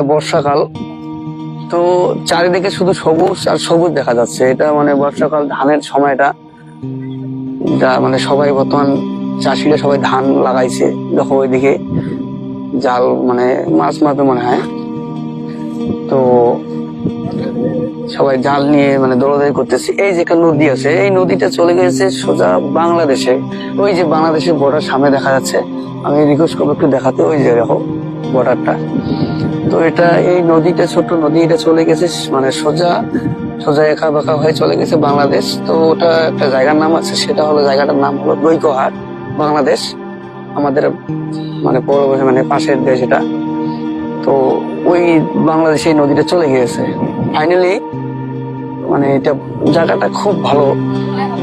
বর্ষাকাল, তো চারিদিকে শুধু সবুজ আর সবুজ দেখা যাচ্ছে। এটা মানে বর্ষাকাল, ধানের সময়টা, যা মানে সবাই বর্তমান চাষিরা সবাই ধান লাগাইছে। দেখো ওইদিকে জাল মানে মাছ মারবে মনে হয়, তো সবাই জাল নিয়ে মানে দৌড়াদৌড়ি করতেছে। এই যে একটা নদী আছে, এই নদীটা চলে গেছে সোজা বাংলাদেশে। ওই যে বাংলাদেশের বর্ডার সামনে দেখা যাচ্ছে, আমি রিকোয়েস্ট করবো একটু দেখাতে। ওই যে দেখো বর্ডারটা, তো এটা এই নদীটা, ছোট্ট নদী, এটা চলে গেছে মানে সোজা সোজা একা বাঁকা হয়ে চলে গেছে বাংলাদেশ। তো ওটা একটা জায়গার নাম আছে, সেটা হলো, জায়গাটার নাম হলো দৈকহাট, বাংলাদেশ, আমাদের মানে মানে পাশের দেশ এটা। তো ওই বাংলাদেশে এই নদীটা চলে গিয়েছে ফাইনালি। মানে এটা জায়গাটা খুব ভালো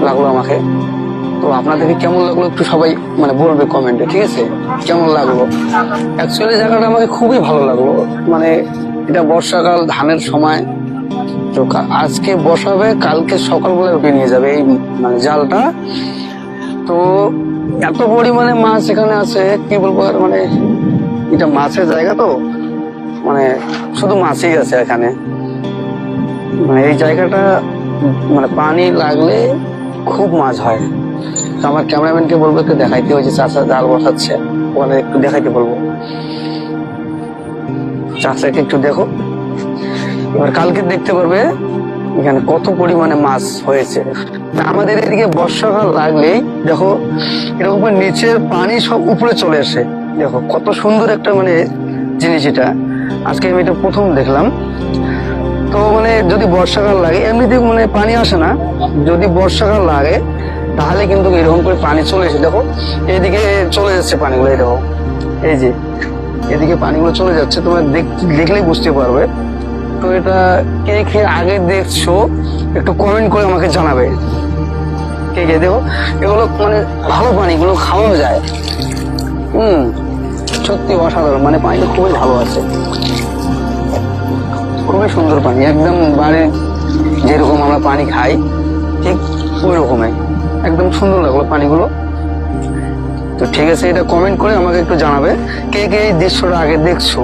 লাগলো আমাকে। তো আপনাদেরকে কেমন লাগলো একটু সবাই মানে বলবে কমেন্টে, ঠিক আছে? কেমন লাগলো? অ্যাকচুয়ালি জায়গাটা আমাকে খুবই ভালো লাগলো। মানে এটা বর্ষাকাল, ধানের সময়, তো আজকে বসাবে, কালকে সকালবেলায় উঠে নিয়ে যাবে এই মানে জালটা। তো এত পরিমাণে মাছ এখানে আছে, কি বলবো আর, মানে এটা মাছের জায়গা, তো মানে শুধু মাছই আছে এখানে। মানে এই জায়গাটা মানে পানি লাগলে খুব মাছ হয়। তো আমার ক্যামেরাম্যানকে বলবো একটু দেখাইতে, ওই যে চাচা জাল বসাচ্ছে ওখানে একটু দেখাইতে বলবো। চাচাকে একটু দেখো, এবার কালকে দেখতে পারবে এখানে কত পরিমাণে মাছ হয়েছে। আমাদের এদিকে বর্ষাকাল লাগলেই দেখো এরকম নিচের পানি সব উপরে চলে আসে। দেখো কত সুন্দর একটা মানে জিনিস এটা, আজকে আমি এটা প্রথম দেখলাম। তো মানে যদি বর্ষাকাল লাগে, এমনিতে মানে পানি আসে না, যদি বর্ষাকাল লাগে তাহলে কিন্তু এরকম করে পানি চলে এসে, দেখো এইদিকে চলে যাচ্ছে পানিগুলো, এই দেখো এই যে এদিকে পানিগুলো চলে যাচ্ছে, তোমরা দেখলেই বুঝতে পারবে। তো এটা কে কে আগে দেখছো একটু কমেন্ট করে আমাকে জানাবে। কে কে দেখো, এগুলো মানে ভালো পানি, এগুলো খাওয়াও যায়। সত্যি অসাধারণ, মানে পানিটা খুবই ভালো আছে, খুবই সুন্দর পানি, একদম বাড়ির যেরকম আমরা পানি খাই ঠিক ওই রকমই, একদম সুন্দর লাগলো পানিগুলো। তো ঠিক আছে, এটা কমেন্ট করে আমাকে একটু জানাবে কে কে এই দৃশ্যটা আগে দেখছো।